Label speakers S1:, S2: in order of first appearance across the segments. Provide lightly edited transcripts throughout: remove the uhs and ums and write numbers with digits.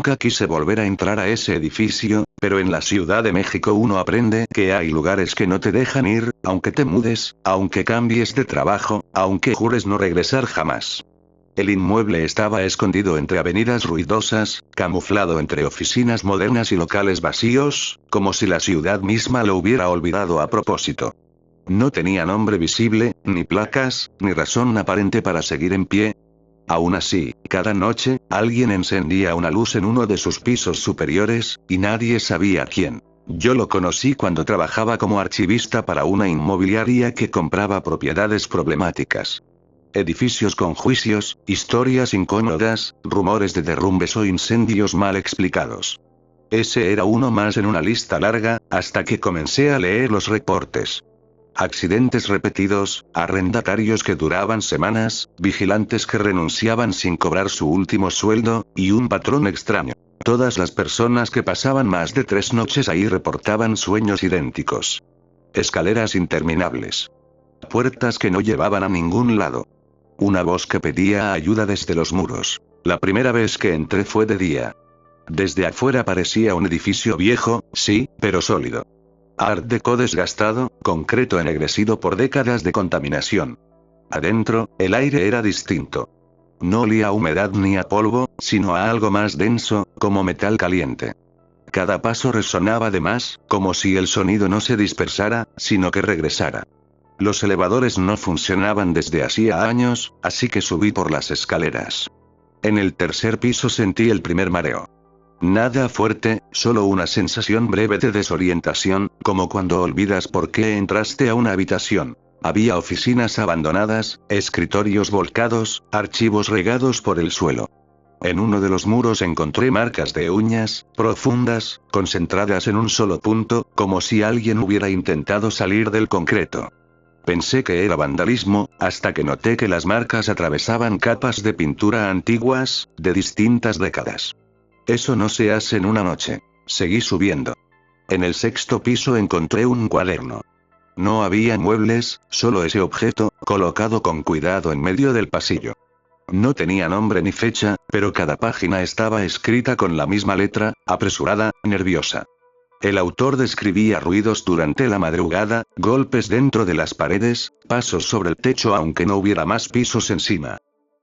S1: Nunca quise volver a entrar a ese edificio, pero en la Ciudad de México uno aprende que hay lugares que no te dejan ir, aunque te mudes, aunque cambies de trabajo, aunque jures no regresar jamás. El inmueble estaba escondido entre avenidas ruidosas, camuflado entre oficinas modernas y locales vacíos, como si la ciudad misma lo hubiera olvidado a propósito. No tenía nombre visible, ni placas, ni razón aparente para seguir en pie. Aún así, cada noche, alguien encendía una luz en uno de sus pisos superiores, y nadie sabía quién. Yo lo conocí cuando trabajaba como archivista para una inmobiliaria que compraba propiedades problemáticas. Edificios con juicios, historias incómodas, rumores de derrumbes o incendios mal explicados. Ese era uno más en una lista larga, hasta que comencé a leer los reportes. Accidentes repetidos, arrendatarios que duraban semanas, vigilantes que renunciaban sin cobrar su último sueldo, y un patrón extraño. Todas las personas que pasaban más de 3 noches ahí reportaban sueños idénticos. Escaleras interminables. Puertas que no llevaban a ningún lado. Una voz que pedía ayuda desde los muros. La primera vez que entré fue de día. Desde afuera parecía un edificio viejo, sí, pero sólido. Art Deco desgastado, concreto ennegrecido por décadas de contaminación. Adentro, el aire era distinto. No olía a humedad ni a polvo, sino a algo más denso, como metal caliente. Cada paso resonaba de más, como si el sonido no se dispersara, sino que regresara. Los elevadores no funcionaban desde hacía años, así que subí por las escaleras. En el tercer piso sentí el primer mareo. Nada fuerte, solo una sensación breve de desorientación, como cuando olvidas por qué entraste a una habitación. Había oficinas abandonadas, escritorios volcados, archivos regados por el suelo. En uno de los muros encontré marcas de uñas, profundas, concentradas en un solo punto, como si alguien hubiera intentado salir del concreto. Pensé que era vandalismo, hasta que noté que las marcas atravesaban capas de pintura antiguas, de distintas décadas. Eso no se hace en una noche. Seguí subiendo. En el sexto piso encontré un cuaderno. No había muebles, solo ese objeto, colocado con cuidado en medio del pasillo. No tenía nombre ni fecha, pero cada página estaba escrita con la misma letra, apresurada, nerviosa. El autor describía ruidos durante la madrugada, golpes dentro de las paredes, pasos sobre el techo aunque no hubiera más pisos encima.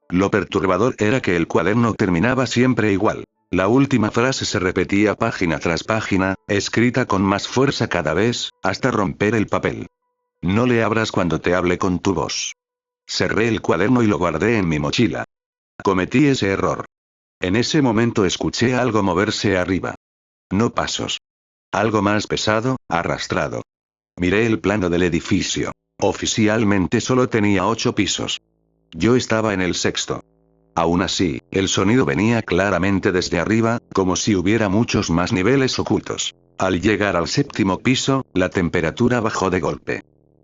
S1: Lo perturbador era que el cuaderno terminaba siempre igual. La última frase se repetía página tras página, escrita con más fuerza cada vez, hasta romper el papel. No le abras cuando te hable con tu voz. Cerré el cuaderno y lo guardé en mi mochila. Cometí ese error. En ese momento escuché algo moverse arriba. No pasos. Algo más pesado, arrastrado. Miré el plano del edificio. Oficialmente solo tenía 8 pisos. Yo estaba en el sexto. Aún así, el sonido venía claramente desde arriba, como si hubiera muchos más niveles ocultos. Al llegar al séptimo piso, la temperatura bajó de golpe.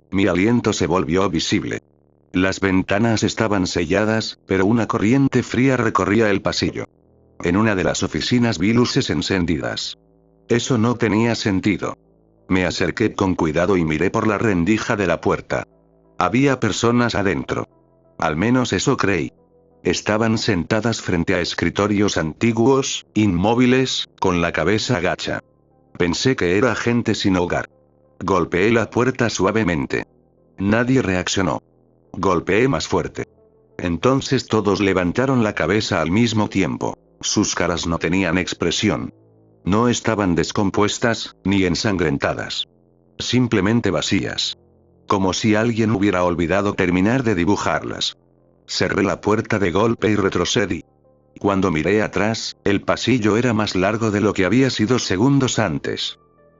S1: Mi aliento se volvió visible. Las ventanas estaban selladas, pero una corriente fría recorría el pasillo. En una de las oficinas vi luces encendidas. Eso no tenía sentido. Me acerqué con cuidado y miré por la rendija de la puerta. Había personas adentro. Al menos eso creí. Estaban sentadas frente a escritorios antiguos, inmóviles, con la cabeza agacha. Pensé que era gente sin hogar. Golpeé la puerta suavemente. Nadie reaccionó. Golpeé más fuerte. Entonces todos levantaron la cabeza al mismo tiempo. Sus caras no tenían expresión. No estaban descompuestas, ni ensangrentadas. Simplemente vacías. Como si alguien hubiera olvidado terminar de dibujarlas. Cerré la puerta de golpe y retrocedí. Cuando miré atrás, el pasillo era más largo de lo que había sido segundos antes.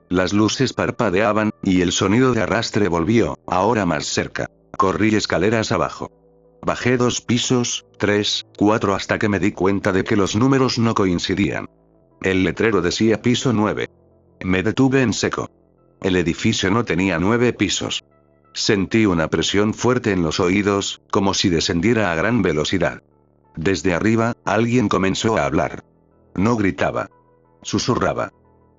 S1: Las luces parpadeaban, y el sonido de arrastre volvió, ahora más cerca. Corrí escaleras abajo. Bajé 2 pisos, 3, 4 hasta que me di cuenta de que los números no coincidían. El letrero decía piso 9. Me detuve en seco. El edificio no tenía 9 pisos. Sentí una presión fuerte en los oídos, como si descendiera a gran velocidad. Desde arriba, alguien comenzó a hablar. No gritaba. Susurraba.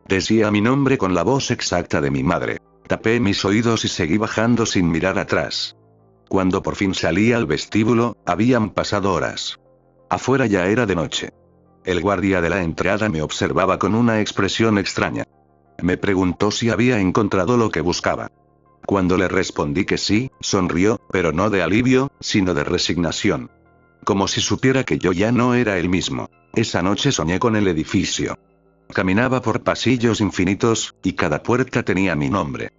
S1: Decía mi nombre con la voz exacta de mi madre. Tapé mis oídos y seguí bajando sin mirar atrás. Cuando por fin salí al vestíbulo, habían pasado horas. Afuera ya era de noche. El guardia de la entrada me observaba con una expresión extraña. Me preguntó si había encontrado lo que buscaba. Cuando le respondí que sí, sonrió, pero no de alivio, sino de resignación. Como si supiera que yo ya no era el mismo. Esa noche soñé con el edificio. Caminaba por pasillos infinitos, y cada puerta tenía mi nombre.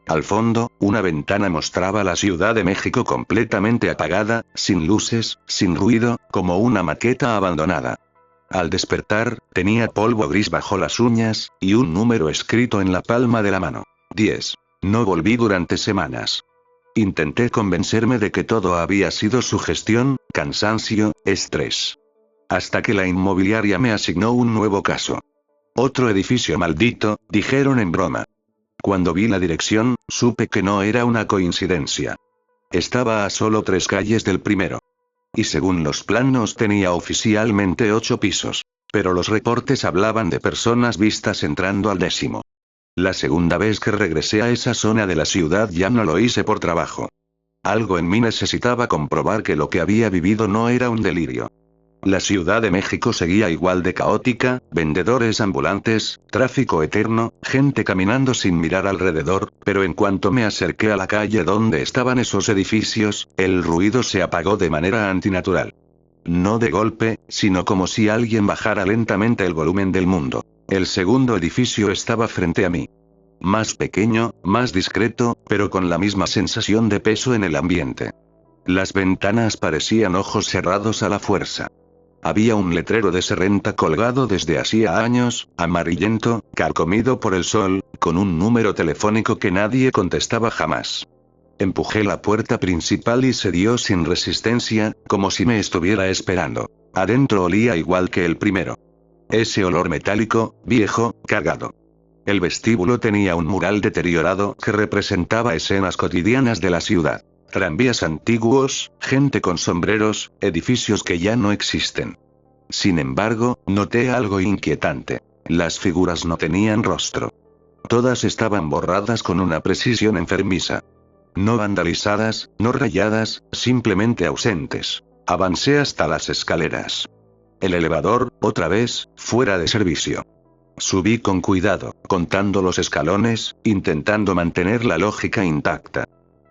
S1: Al fondo, una ventana mostraba la Ciudad de México completamente apagada, sin luces, sin ruido, como una maqueta abandonada. Al despertar, tenía polvo gris bajo las uñas, y un número escrito en la palma de la mano. 10. No volví durante semanas. Intenté convencerme de que todo había sido sugestión, cansancio, estrés. Hasta que la inmobiliaria me asignó un nuevo caso. Otro edificio maldito, dijeron en broma. Cuando vi la dirección, supe que no era una coincidencia. Estaba a solo 3 calles del primero. Y según los planos tenía oficialmente 8 pisos. Pero los reportes hablaban de personas vistas entrando al 10º. La segunda vez que regresé a esa zona de la ciudad ya no lo hice por trabajo. Algo en mí necesitaba comprobar que lo que había vivido no era un delirio. La Ciudad de México seguía igual de caótica, vendedores ambulantes, tráfico eterno, gente caminando sin mirar alrededor, pero en cuanto me acerqué a la calle donde estaban esos edificios, el ruido se apagó de manera antinatural. No de golpe, sino como si alguien bajara lentamente el volumen del mundo. El segundo edificio estaba frente a mí. Más pequeño, más discreto, pero con la misma sensación de peso en el ambiente. Las ventanas parecían ojos cerrados a la fuerza. Había un letrero de serrenta colgado desde hacía años, amarillento, carcomido por el sol, con un número telefónico que nadie contestaba jamás. Empujé la puerta principal y se dio sin resistencia, como si me estuviera esperando. Adentro olía igual que el primero. Ese olor metálico, viejo, cagado. El vestíbulo tenía un mural deteriorado que representaba escenas cotidianas de la ciudad. Tranvías antiguos, gente con sombreros, edificios que ya no existen. Sin embargo, noté algo inquietante. Las figuras no tenían rostro. Todas estaban borradas con una precisión enfermiza. No vandalizadas, no rayadas, simplemente ausentes. Avancé hasta las escaleras. El elevador, otra vez, fuera de servicio. Subí con cuidado, contando los escalones, intentando mantener la lógica intacta.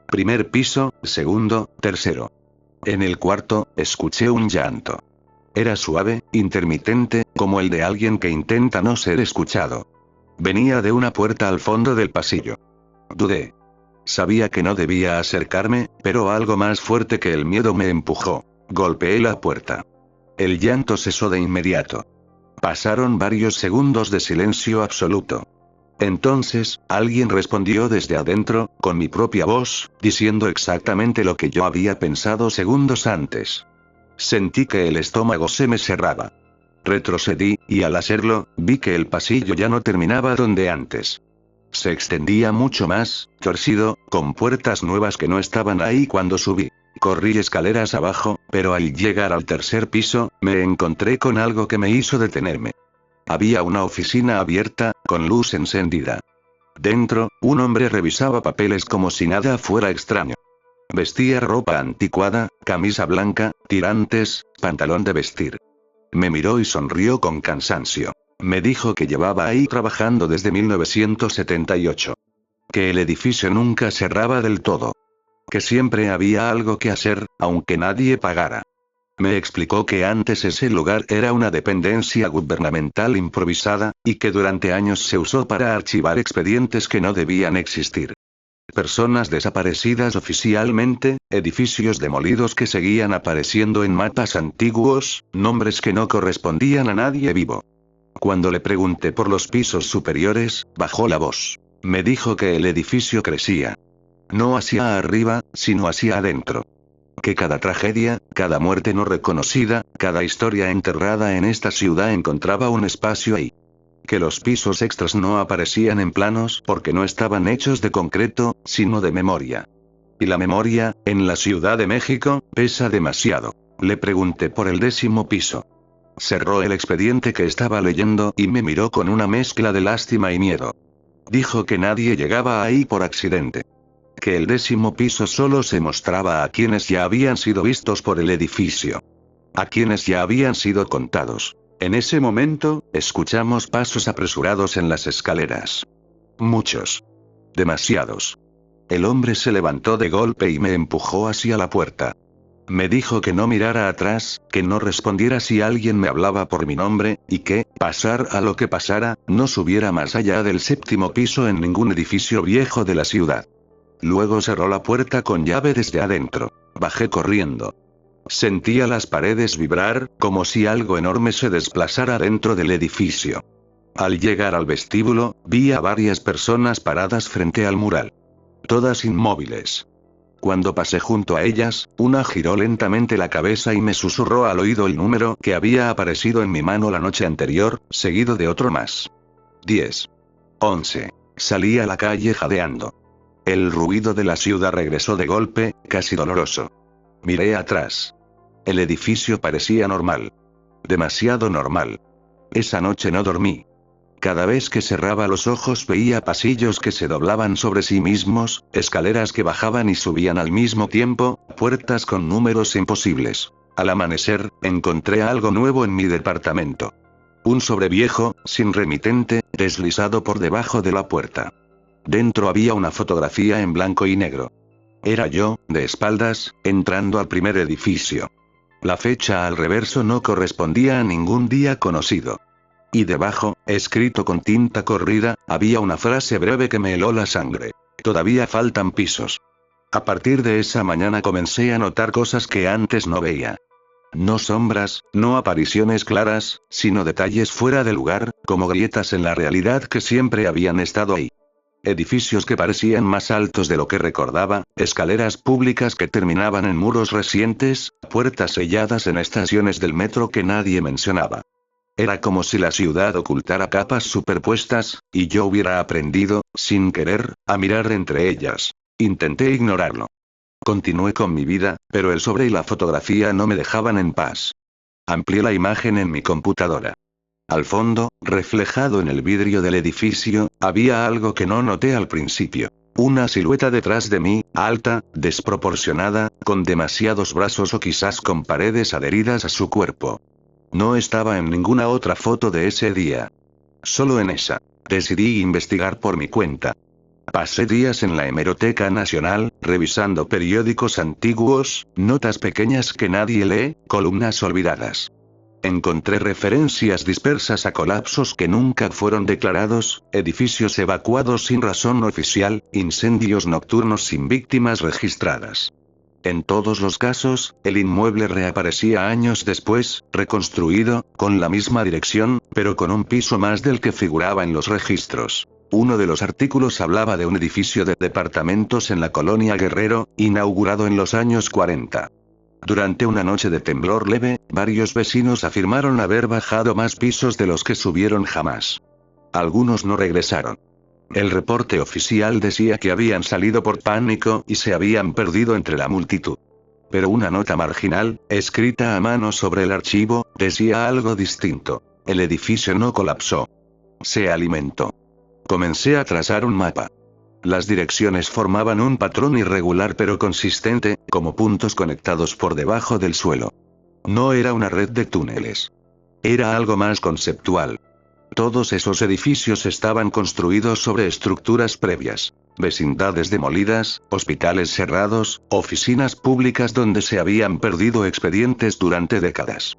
S1: Primer piso, segundo, tercero. En el cuarto, escuché un llanto. Era suave, intermitente, como el de alguien que intenta no ser escuchado. Venía de una puerta al fondo del pasillo. Dudé. Sabía que no debía acercarme, pero algo más fuerte que el miedo me empujó. Golpeé la puerta. El llanto cesó de inmediato. Pasaron varios segundos de silencio absoluto. Entonces, alguien respondió desde adentro, con mi propia voz, diciendo exactamente lo que yo había pensado segundos antes. Sentí que el estómago se me cerraba. Retrocedí, y al hacerlo, vi que el pasillo ya no terminaba donde antes. Se extendía mucho más, torcido, con puertas nuevas que no estaban ahí cuando subí. Corrí escaleras abajo, pero al llegar al tercer piso, me encontré con algo que me hizo detenerme. Había una oficina abierta, con luz encendida. Dentro, un hombre revisaba papeles como si nada fuera extraño. Vestía ropa anticuada, camisa blanca, tirantes, pantalón de vestir. Me miró y sonrió con cansancio. Me dijo que llevaba ahí trabajando desde 1978. Que el edificio nunca cerraba del todo. Que siempre había algo que hacer, aunque nadie pagara. Me explicó que antes ese lugar era una dependencia gubernamental improvisada, y que durante años se usó para archivar expedientes que no debían existir. Personas desaparecidas oficialmente, edificios demolidos que seguían apareciendo en mapas antiguos, nombres que no correspondían a nadie vivo. Cuando le pregunté por los pisos superiores, bajó la voz. Me dijo que el edificio crecía. No hacia arriba, sino hacia adentro. Que cada tragedia, cada muerte no reconocida, cada historia enterrada en esta ciudad encontraba un espacio ahí. Que los pisos extras no aparecían en planos porque no estaban hechos de concreto, sino de memoria. Y la memoria, en la Ciudad de México, pesa demasiado. Le pregunté por el 10º piso. Cerró el expediente que estaba leyendo y me miró con una mezcla de lástima y miedo. Dijo que nadie llegaba ahí por accidente. Que el 10º piso solo se mostraba a quienes ya habían sido vistos por el edificio. A quienes ya habían sido contados. En ese momento, escuchamos pasos apresurados en las escaleras. Muchos. Demasiados. El hombre se levantó de golpe y me empujó hacia la puerta. Me dijo que no mirara atrás, que no respondiera si alguien me hablaba por mi nombre, y que, pasara lo que pasara, no subiera más allá del 7º piso en ningún edificio viejo de la ciudad. Luego cerró la puerta con llave desde adentro. Bajé corriendo. Sentía las paredes vibrar, como si algo enorme se desplazara dentro del edificio. Al llegar al vestíbulo, vi a varias personas paradas frente al mural. Todas inmóviles. Cuando pasé junto a ellas, una giró lentamente la cabeza y me susurró al oído el número que había aparecido en mi mano la noche anterior, seguido de otro más. 10. 11. Salí a la calle jadeando. El ruido de la ciudad regresó de golpe, casi doloroso. Miré atrás. El edificio parecía normal. Demasiado normal. Esa noche no dormí. Cada vez que cerraba los ojos veía pasillos que se doblaban sobre sí mismos, escaleras que bajaban y subían al mismo tiempo, puertas con números imposibles. Al amanecer, encontré algo nuevo en mi departamento. Un sobre viejo, sin remitente, deslizado por debajo de la puerta. Dentro había una fotografía en blanco y negro. Era yo, de espaldas, entrando al primer edificio. La fecha al reverso no correspondía a ningún día conocido. Y debajo, escrito con tinta corrida, había una frase breve que me heló la sangre. Todavía faltan pisos. A partir de esa mañana comencé a notar cosas que antes no veía. No sombras, no apariciones claras, sino detalles fuera de lugar, como grietas en la realidad que siempre habían estado ahí. Edificios que parecían más altos de lo que recordaba, escaleras públicas que terminaban en muros recientes, puertas selladas en estaciones del metro que nadie mencionaba. Era como si la ciudad ocultara capas superpuestas, y yo hubiera aprendido, sin querer, a mirar entre ellas. Intenté ignorarlo. Continué con mi vida, pero el sobre y la fotografía no me dejaban en paz. Amplié la imagen en mi computadora. Al fondo, reflejado en el vidrio del edificio, había algo que no noté al principio. Una silueta detrás de mí, alta, desproporcionada, con demasiados brazos o quizás con paredes adheridas a su cuerpo. No estaba en ninguna otra foto de ese día. Solo en esa. Decidí investigar por mi cuenta. Pasé días en la Hemeroteca Nacional, revisando periódicos antiguos, notas pequeñas que nadie lee, columnas olvidadas. Encontré referencias dispersas a colapsos que nunca fueron declarados, edificios evacuados sin razón oficial, incendios nocturnos sin víctimas registradas. En todos los casos, el inmueble reaparecía años después, reconstruido, con la misma dirección, pero con un piso más del que figuraba en los registros. Uno de los artículos hablaba de un edificio de departamentos en la colonia Guerrero, inaugurado en los años 40. Durante una noche de temblor leve, varios vecinos afirmaron haber bajado más pisos de los que subieron jamás. Algunos no regresaron. El reporte oficial decía que habían salido por pánico y se habían perdido entre la multitud. Pero una nota marginal, escrita a mano sobre el archivo, decía algo distinto. El edificio no colapsó. Se alimentó. Comencé a trazar un mapa. Las direcciones formaban un patrón irregular pero consistente, como puntos conectados por debajo del suelo. No era una red de túneles. Era algo más conceptual. Todos esos edificios estaban construidos sobre estructuras previas. Vecindades demolidas, hospitales cerrados, oficinas públicas donde se habían perdido expedientes durante décadas.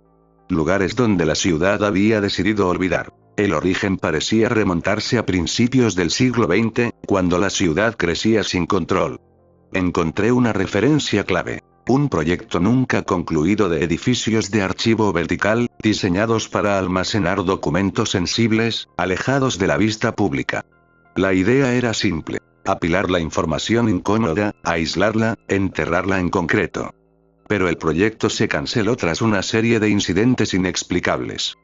S1: Lugares donde la ciudad había decidido olvidar. El origen parecía remontarse a principios del siglo XX, cuando la ciudad crecía sin control. Encontré una referencia clave. Un proyecto nunca concluido de edificios de archivo vertical, diseñados para almacenar documentos sensibles, alejados de la vista pública. La idea era simple. Apilar la información incómoda, aislarla, enterrarla en concreto. Pero el proyecto se canceló tras una serie de incidentes inexplicables.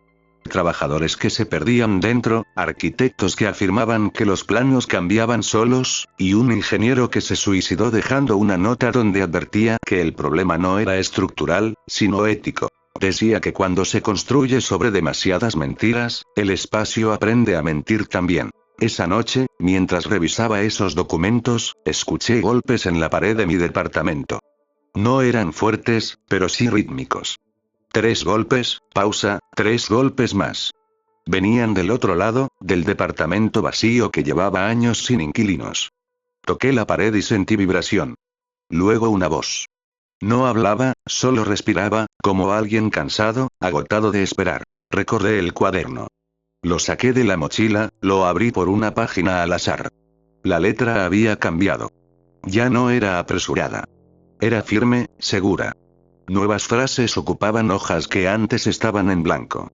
S1: Trabajadores que se perdían dentro, arquitectos que afirmaban que los planos cambiaban solos, y un ingeniero que se suicidó dejando una nota donde advertía que el problema no era estructural, sino ético. Decía que cuando se construye sobre demasiadas mentiras, el espacio aprende a mentir también. Esa noche, mientras revisaba esos documentos, escuché golpes en la pared de mi departamento. No eran fuertes, pero sí rítmicos. 3 golpes, pausa, 3 golpes más. Venían del otro lado, del departamento vacío que llevaba años sin inquilinos. Toqué la pared y sentí vibración. Luego una voz. No hablaba, solo respiraba, como alguien cansado, agotado de esperar. Recordé el cuaderno. Lo saqué de la mochila, lo abrí por una página al azar. La letra había cambiado. Ya no era apresurada. Era firme, segura. Nuevas frases ocupaban hojas que antes estaban en blanco.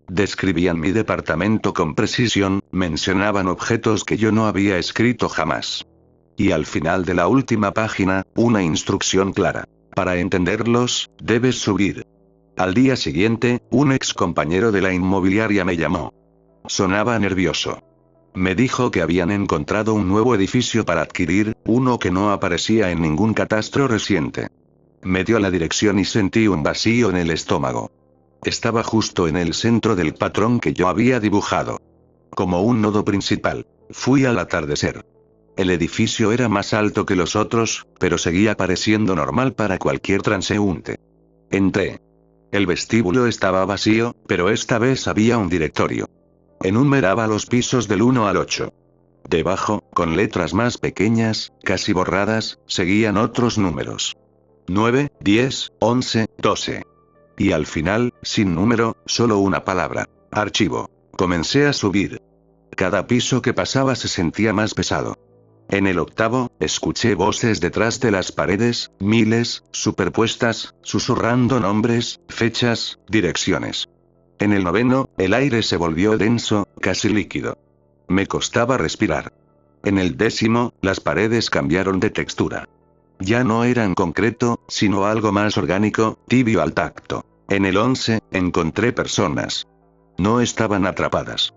S1: Describían mi departamento con precisión, mencionaban objetos que yo no había escrito jamás. Y al final de la última página, una instrucción clara. Para entenderlos, debes subir. Al día siguiente, un ex compañero de la inmobiliaria me llamó. Sonaba nervioso. Me dijo que habían encontrado un nuevo edificio para adquirir, uno que no aparecía en ningún catastro reciente. Me dio la dirección y sentí un vacío en el estómago. Estaba justo en el centro del patrón que yo había dibujado. Como un nodo principal. Fui al atardecer. El edificio era más alto que los otros, pero seguía pareciendo normal para cualquier transeúnte. Entré. El vestíbulo estaba vacío, pero esta vez había un directorio. Enumeraba los pisos del 1 al 8. Debajo, con letras más pequeñas, casi borradas, seguían otros números. 9, 10, 11, 12. Y al final, sin número, solo una palabra. Archivo. Comencé a subir. Cada piso que pasaba se sentía más pesado. En el 8, escuché voces detrás de las paredes, miles, superpuestas, susurrando nombres, fechas, direcciones. En el 9, el aire se volvió denso, casi líquido. Me costaba respirar. En el 10, las paredes cambiaron de textura. Ya no eran concreto, sino algo más orgánico, tibio al tacto. En el 11, encontré personas. No estaban atrapadas.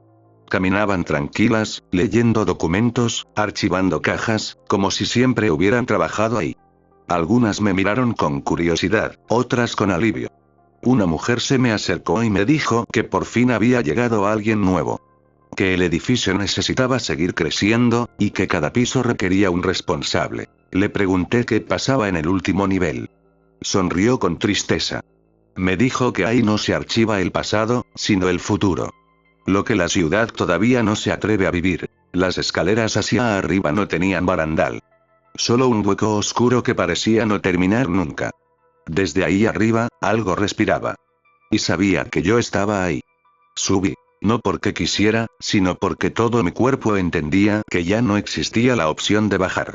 S1: Caminaban tranquilas, leyendo documentos, archivando cajas, como si siempre hubieran trabajado ahí. Algunas me miraron con curiosidad, otras con alivio. Una mujer se me acercó y me dijo que por fin había llegado alguien nuevo. Que el edificio necesitaba seguir creciendo, y que cada piso requería un responsable. Le pregunté qué pasaba en el último nivel. Sonrió con tristeza. Me dijo que ahí no se archiva el pasado, sino el futuro. Lo que la ciudad todavía no se atreve a vivir. Las escaleras hacia arriba no tenían barandal. Solo un hueco oscuro que parecía no terminar nunca. Desde ahí arriba, algo respiraba. Y sabía que yo estaba ahí. Subí. No porque quisiera, sino porque todo mi cuerpo entendía que ya no existía la opción de bajar.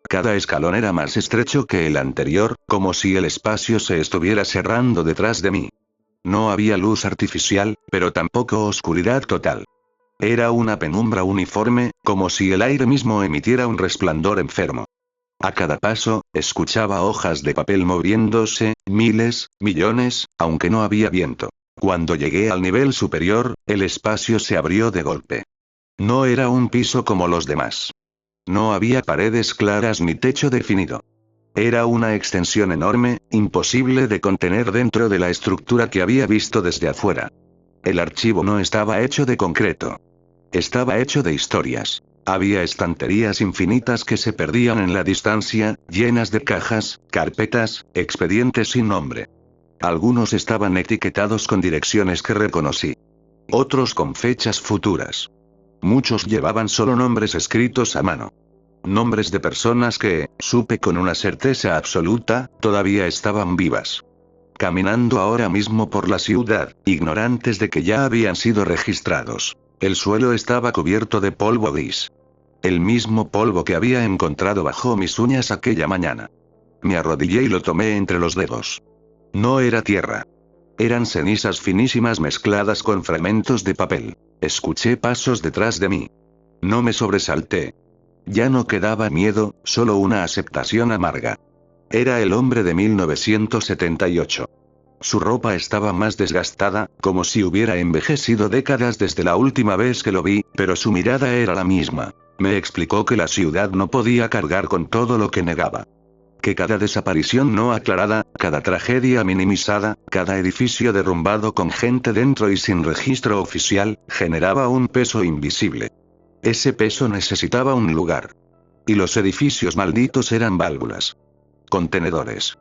S1: Cada escalón era más estrecho que el anterior, como si el espacio se estuviera cerrando detrás de mí. No había luz artificial, pero tampoco oscuridad total. Era una penumbra uniforme, como si el aire mismo emitiera un resplandor enfermo. A cada paso, escuchaba hojas de papel moviéndose, miles, millones, aunque no había viento. Cuando llegué al nivel superior, el espacio se abrió de golpe. No era un piso como los demás. No había paredes claras ni techo definido. Era una extensión enorme, imposible de contener dentro de la estructura que había visto desde afuera. El archivo no estaba hecho de concreto. Estaba hecho de historias. Había estanterías infinitas que se perdían en la distancia, llenas de cajas, carpetas, expedientes sin nombre. Algunos estaban etiquetados con direcciones que reconocí. Otros con fechas futuras. Muchos llevaban solo nombres escritos a mano. Nombres de personas que, supe con una certeza absoluta, todavía estaban vivas. Caminando ahora mismo por la ciudad, ignorantes de que ya habían sido registrados. El suelo estaba cubierto de polvo gris. El mismo polvo que había encontrado bajo mis uñas aquella mañana. Me arrodillé y lo tomé entre los dedos. No era tierra. Eran cenizas finísimas mezcladas con fragmentos de papel. Escuché pasos detrás de mí. No me sobresalté. Ya no quedaba miedo, solo una aceptación amarga. Era el hombre de 1978. Su ropa estaba más desgastada, como si hubiera envejecido décadas desde la última vez que lo vi, pero su mirada era la misma. Me explicó que la ciudad no podía cargar con todo lo que negaba. Que cada desaparición no aclarada, cada tragedia minimizada, cada edificio derrumbado con gente dentro y sin registro oficial, generaba un peso invisible. Ese peso necesitaba un lugar. Y los edificios malditos eran válvulas. Contenedores.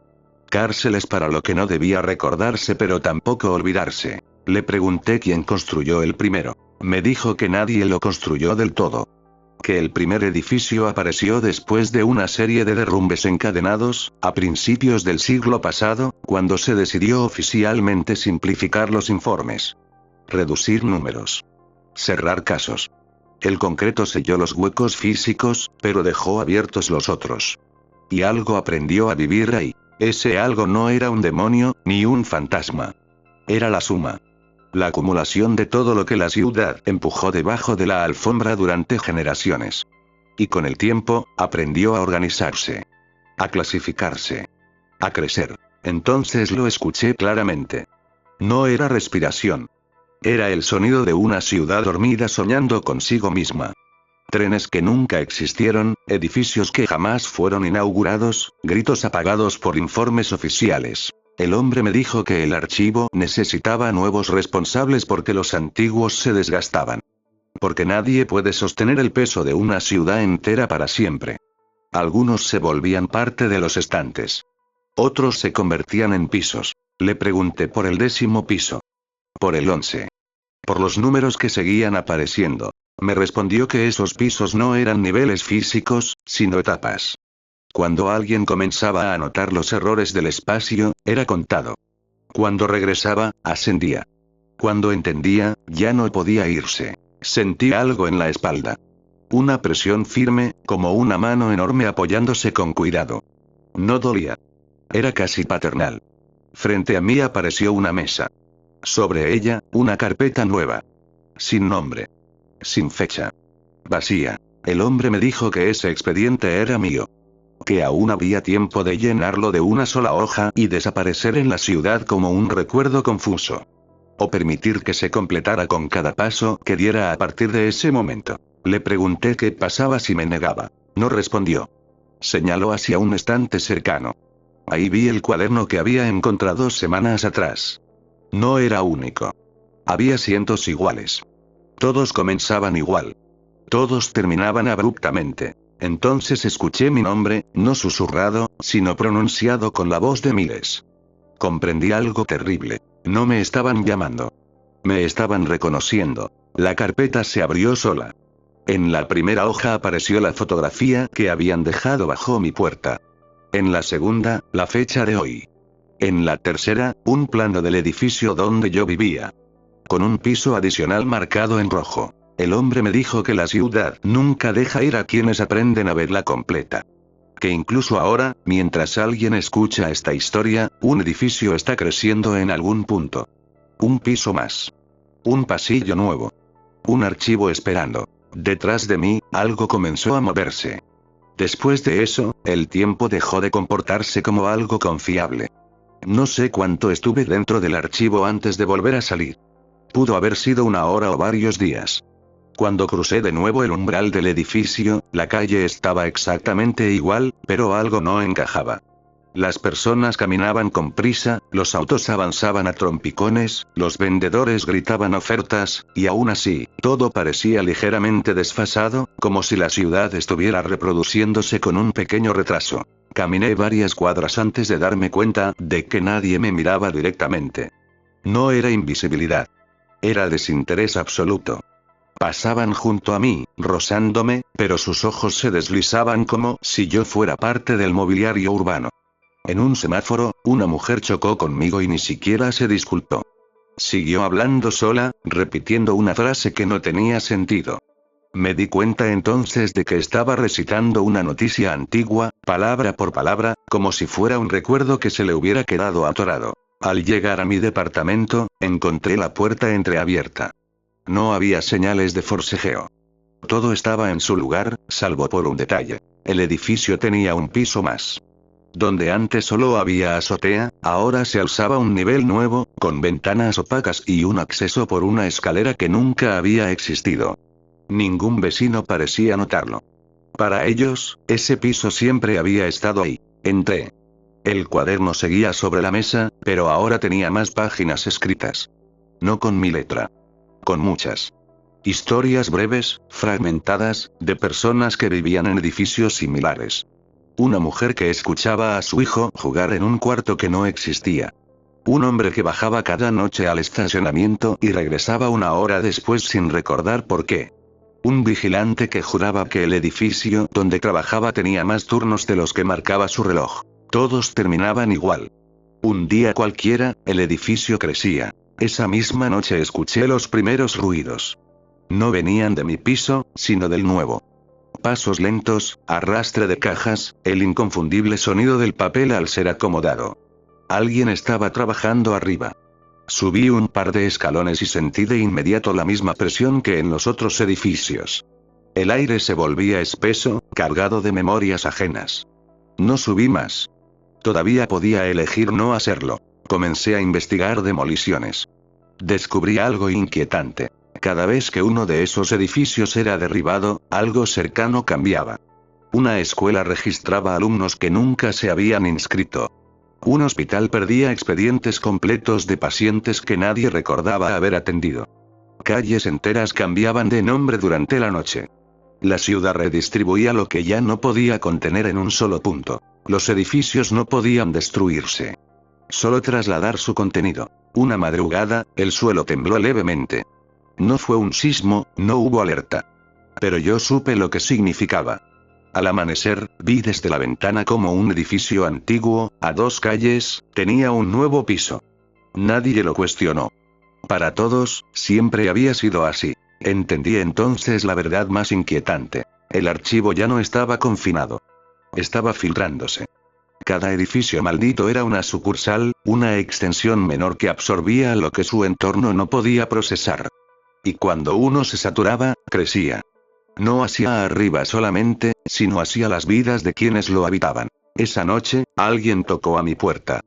S1: Cárceles para lo que no debía recordarse pero tampoco olvidarse. Le pregunté quién construyó el primero. Me dijo que nadie lo construyó del todo. Que el primer edificio apareció después de una serie de derrumbes encadenados, a principios del siglo pasado, cuando se decidió oficialmente simplificar los informes. Reducir números. Cerrar casos. El concreto selló los huecos físicos, pero dejó abiertos los otros. Y algo aprendió a vivir ahí. Ese algo no era un demonio, ni un fantasma. Era la suma. La acumulación de todo lo que la ciudad empujó debajo de la alfombra durante generaciones. Y con el tiempo, aprendió a organizarse. A clasificarse. A crecer. Entonces lo escuché claramente. No era respiración. Era el sonido de una ciudad dormida soñando consigo misma. Trenes que nunca existieron, edificios que jamás fueron inaugurados, gritos apagados por informes oficiales. El hombre me dijo que el archivo necesitaba nuevos responsables porque los antiguos se desgastaban. Porque nadie puede sostener el peso de una ciudad entera para siempre. Algunos se volvían parte de los estantes. Otros se convertían en pisos. Le pregunté por el 10º piso. Por el 11. Por los números que seguían apareciendo. Me respondió que esos pisos no eran niveles físicos, sino etapas. Cuando alguien comenzaba a anotar los errores del espacio, era contado. Cuando regresaba, ascendía. Cuando entendía, ya no podía irse. Sentí algo en la espalda. Una presión firme, como una mano enorme apoyándose con cuidado. No dolía. Era casi paternal. Frente a mí apareció una mesa. Sobre ella, una carpeta nueva. Sin nombre. Sin fecha. Vacía. El hombre me dijo que ese expediente era mío. Que aún había tiempo de llenarlo de una sola hoja y desaparecer en la ciudad como un recuerdo confuso. O permitir que se completara con cada paso que diera a partir de ese momento. Le pregunté qué pasaba si me negaba. No respondió. Señaló hacia un estante cercano. Ahí vi el cuaderno que había encontrado semanas atrás. No era único. Había cientos iguales. Todos comenzaban igual. Todos terminaban abruptamente. Entonces escuché mi nombre, no susurrado, sino pronunciado con la voz de miles. Comprendí algo terrible. No me estaban llamando. Me estaban reconociendo. La carpeta se abrió sola. En la primera hoja apareció la fotografía que habían dejado bajo mi puerta. En la segunda, la fecha de hoy. En la tercera, un plano del edificio donde yo vivía. Con un piso adicional marcado en rojo. El hombre me dijo que la ciudad nunca deja ir a quienes aprenden a verla completa. Que incluso ahora, mientras alguien escucha esta historia, un edificio está creciendo en algún punto. Un piso más. Un pasillo nuevo. Un archivo esperando. Detrás de mí, algo comenzó a moverse. Después de eso, el tiempo dejó de comportarse como algo confiable. No sé cuánto estuve dentro del archivo antes de volver a salir. Pudo haber sido una hora o varios días. Cuando crucé de nuevo el umbral del edificio, la calle estaba exactamente igual, pero algo no encajaba. Las personas caminaban con prisa, los autos avanzaban a trompicones, los vendedores gritaban ofertas, y aún así, todo parecía ligeramente desfasado, como si la ciudad estuviera reproduciéndose con un pequeño retraso. Caminé varias cuadras antes de darme cuenta de que nadie me miraba directamente. No era invisibilidad. Era desinterés absoluto. Pasaban junto a mí, rozándome, pero sus ojos se deslizaban como si yo fuera parte del mobiliario urbano. En un semáforo, una mujer chocó conmigo y ni siquiera se disculpó. Siguió hablando sola, repitiendo una frase que no tenía sentido. Me di cuenta entonces de que estaba recitando una noticia antigua, palabra por palabra, como si fuera un recuerdo que se le hubiera quedado atorado. Al llegar a mi departamento, encontré la puerta entreabierta. No había señales de forcejeo. Todo estaba en su lugar, salvo por un detalle. El edificio tenía un piso más. Donde antes solo había azotea, ahora se alzaba un nivel nuevo, con ventanas opacas y un acceso por una escalera que nunca había existido. Ningún vecino parecía notarlo. Para ellos, ese piso siempre había estado ahí. Entré. El cuaderno seguía sobre la mesa, pero ahora tenía más páginas escritas. No con mi letra. Con muchas. Historias breves, fragmentadas, de personas que vivían en edificios similares. Una mujer que escuchaba a su hijo jugar en un cuarto que no existía. Un hombre que bajaba cada noche al estacionamiento y regresaba una hora después sin recordar por qué. Un vigilante que juraba que el edificio donde trabajaba tenía más turnos de los que marcaba su reloj. Todos terminaban igual. Un día cualquiera, el edificio crecía. Esa misma noche escuché los primeros ruidos. No venían de mi piso, sino del nuevo. Pasos lentos, arrastre de cajas, el inconfundible sonido del papel al ser acomodado. Alguien estaba trabajando arriba. Subí un par de escalones y sentí de inmediato la misma presión que en los otros edificios. El aire se volvía espeso, cargado de memorias ajenas. No subí más. Todavía podía elegir no hacerlo. Comencé a investigar demoliciones. Descubrí algo inquietante. Cada vez que uno de esos edificios era derribado, algo cercano cambiaba. Una escuela registraba alumnos que nunca se habían inscrito. Un hospital perdía expedientes completos de pacientes que nadie recordaba haber atendido. Calles enteras cambiaban de nombre durante la noche. La ciudad redistribuía lo que ya no podía contener en un solo punto. Los edificios no podían destruirse. Solo trasladar su contenido. Una madrugada, el suelo tembló levemente. No fue un sismo, no hubo alerta. Pero yo supe lo que significaba. Al amanecer, vi desde la ventana como un edificio antiguo, a 2 calles, tenía un nuevo piso. Nadie lo cuestionó. Para todos, siempre había sido así. Entendí entonces la verdad más inquietante. El archivo ya no estaba confinado. Estaba filtrándose. Cada edificio maldito era una sucursal, una extensión menor que absorbía lo que su entorno no podía procesar. Y cuando uno se saturaba, crecía. No hacia arriba solamente, sino hacia las vidas de quienes lo habitaban. Esa noche, alguien tocó a mi puerta.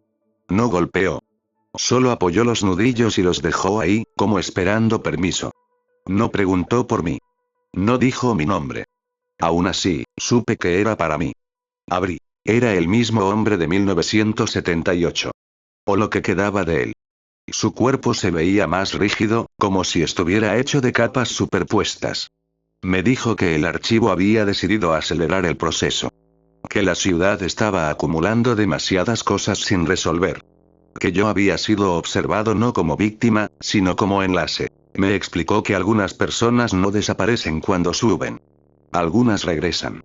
S1: No golpeó. Solo apoyó los nudillos y los dejó ahí, como esperando permiso. No preguntó por mí. No dijo mi nombre. Aún así, supe que era para mí. Abrí. Era el mismo hombre de 1978. O lo que quedaba de él. Su cuerpo se veía más rígido, como si estuviera hecho de capas superpuestas. Me dijo que el archivo había decidido acelerar el proceso. Que la ciudad estaba acumulando demasiadas cosas sin resolver. Que yo había sido observado no como víctima, sino como enlace. Me explicó que algunas personas no desaparecen cuando suben. Algunas regresan.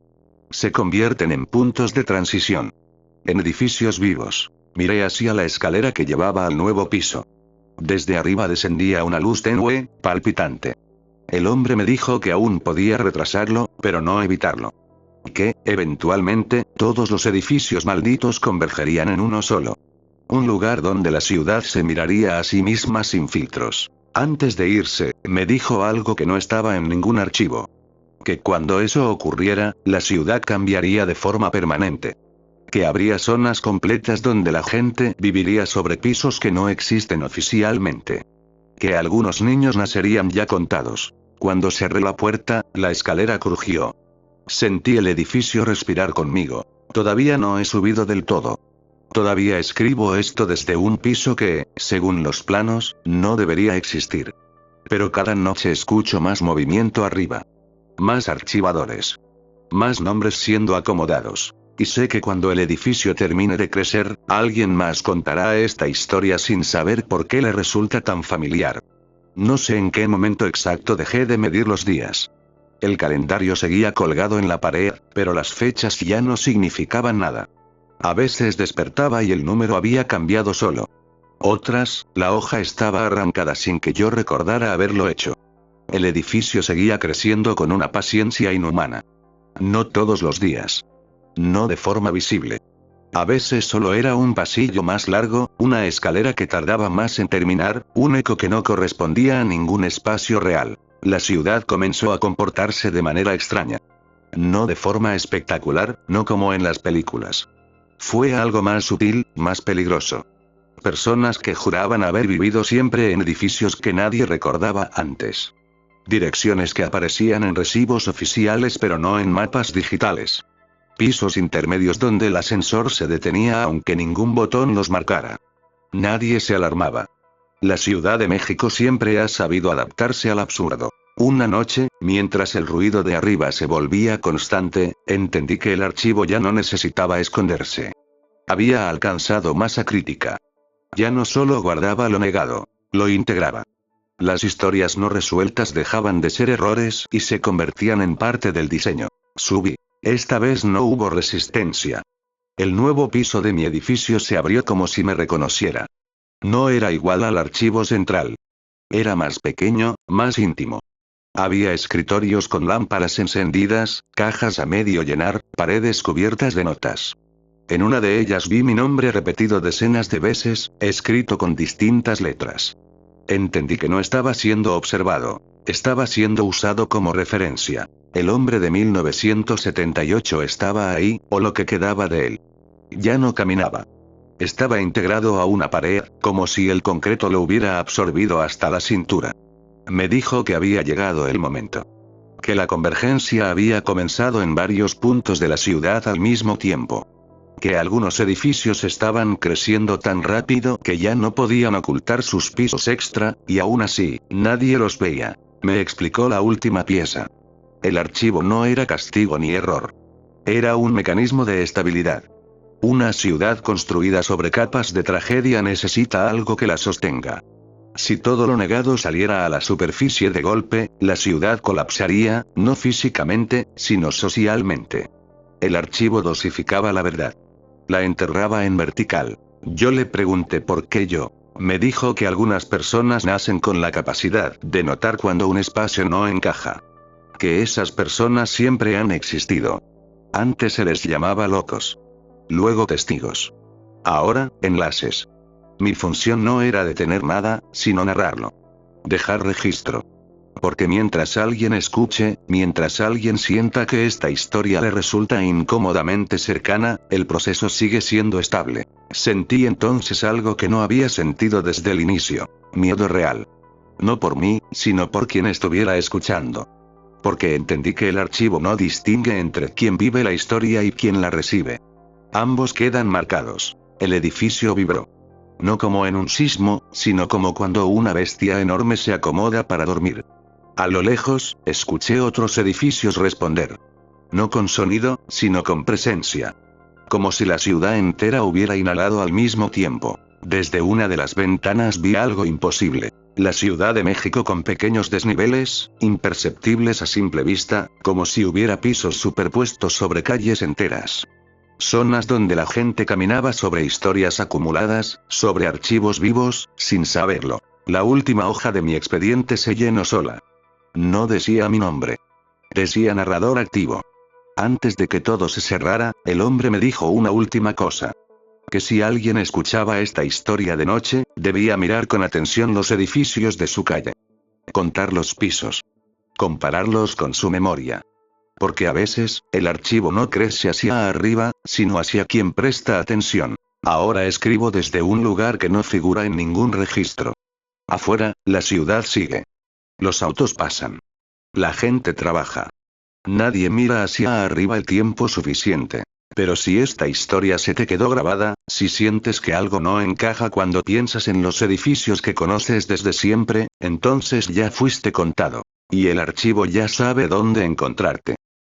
S1: Se convierten en puntos de transición. En edificios vivos. Miré hacia la escalera que llevaba al nuevo piso. Desde arriba descendía una luz tenue, palpitante. El hombre me dijo que aún podía retrasarlo, pero no evitarlo. Que, eventualmente, todos los edificios malditos convergerían en uno solo. Un lugar donde la ciudad se miraría a sí misma sin filtros. Antes de irse, me dijo algo que no estaba en ningún archivo. Que cuando eso ocurriera, la ciudad cambiaría de forma permanente. Que habría zonas completas donde la gente viviría sobre pisos que no existen oficialmente. Que algunos niños nacerían ya contados. Cuando cerré la puerta, la escalera crujió. Sentí el edificio respirar conmigo. Todavía no he subido del todo. Todavía escribo esto desde un piso que, según los planos, no debería existir. Pero cada noche escucho más movimiento arriba. Más archivadores. Más nombres siendo acomodados. Y sé que cuando el edificio termine de crecer, alguien más contará esta historia sin saber por qué le resulta tan familiar. No sé en qué momento exacto dejé de medir los días. El calendario seguía colgado en la pared, pero las fechas ya no significaban nada. A veces despertaba y el número había cambiado solo. Otras, la hoja estaba arrancada sin que yo recordara haberlo hecho. El edificio seguía creciendo con una paciencia inhumana. No todos los días. No de forma visible. A veces solo era un pasillo más largo, una escalera que tardaba más en terminar, un eco que no correspondía a ningún espacio real. La ciudad comenzó a comportarse de manera extraña. No de forma espectacular, no como en las películas. Fue algo más sutil, más peligroso. Personas que juraban haber vivido siempre en edificios que nadie recordaba antes. Direcciones que aparecían en recibos oficiales pero no en mapas digitales. Pisos intermedios donde el ascensor se detenía aunque ningún botón los marcara. Nadie se alarmaba. La Ciudad de México siempre ha sabido adaptarse al absurdo. Una noche, mientras el ruido de arriba se volvía constante, entendí que el archivo ya no necesitaba esconderse. Había alcanzado masa crítica. Ya no solo guardaba lo negado, lo integraba. Las historias no resueltas dejaban de ser errores y se convertían en parte del diseño. Subí. Esta vez no hubo resistencia. El nuevo piso de mi edificio se abrió como si me reconociera. No era igual al archivo central. Era más pequeño, más íntimo. Había escritorios con lámparas encendidas, cajas a medio llenar, paredes cubiertas de notas. En una de ellas vi mi nombre repetido decenas de veces, escrito con distintas letras. Entendí que no estaba siendo observado. Estaba siendo usado como referencia. El hombre de 1978 estaba ahí, o lo que quedaba de él. Ya no caminaba. Estaba integrado a una pared, como si el concreto lo hubiera absorbido hasta la cintura. Me dijo que había llegado el momento. Que la convergencia había comenzado en varios puntos de la ciudad al mismo tiempo. Que algunos edificios estaban creciendo tan rápido que ya no podían ocultar sus pisos extra, y aún así, nadie los veía. Me explicó la última pieza. El archivo no era castigo ni error. Era un mecanismo de estabilidad. Una ciudad construida sobre capas de tragedia necesita algo que la sostenga. Si todo lo negado saliera a la superficie de golpe, la ciudad colapsaría, no físicamente, sino socialmente. El archivo dosificaba la verdad. La enterraba en vertical. Yo le pregunté por qué yo. Me dijo que algunas personas nacen con la capacidad de notar cuando un espacio no encaja. Que esas personas siempre han existido. Antes se les llamaba locos. Luego testigos. Ahora, enlaces. Mi función no era detener nada, sino narrarlo. Dejar registro. Porque mientras alguien escuche, mientras alguien sienta que esta historia le resulta incómodamente cercana, el proceso sigue siendo estable. Sentí entonces algo que no había sentido desde el inicio. Miedo real. No por mí, sino por quien estuviera escuchando. Porque entendí que el archivo no distingue entre quien vive la historia y quien la recibe. Ambos quedan marcados. El edificio vibró. No como en un sismo, sino como cuando una bestia enorme se acomoda para dormir. A lo lejos, escuché otros edificios responder. No con sonido, sino con presencia. Como si la ciudad entera hubiera inhalado al mismo tiempo. Desde una de las ventanas vi algo imposible. La Ciudad de México con pequeños desniveles, imperceptibles a simple vista, como si hubiera pisos superpuestos sobre calles enteras. Zonas donde la gente caminaba sobre historias acumuladas, sobre archivos vivos, sin saberlo. La última hoja de mi expediente se llenó sola. No decía mi nombre. Decía narrador activo. Antes de que todo se cerrara, el hombre me dijo una última cosa. Que si alguien escuchaba esta historia de noche, debía mirar con atención los edificios de su calle. Contar los pisos. Compararlos con su memoria. Porque a veces, el archivo no crece hacia arriba, sino hacia quien presta atención. Ahora escribo desde un lugar que no figura en ningún registro. Afuera, la ciudad sigue. Los autos pasan. La gente trabaja. Nadie mira hacia arriba el tiempo suficiente. Pero si esta historia se te quedó grabada, si sientes que algo no encaja cuando piensas en los edificios que conoces desde siempre, entonces ya fuiste contado. Y el archivo ya sabe dónde encontrarte.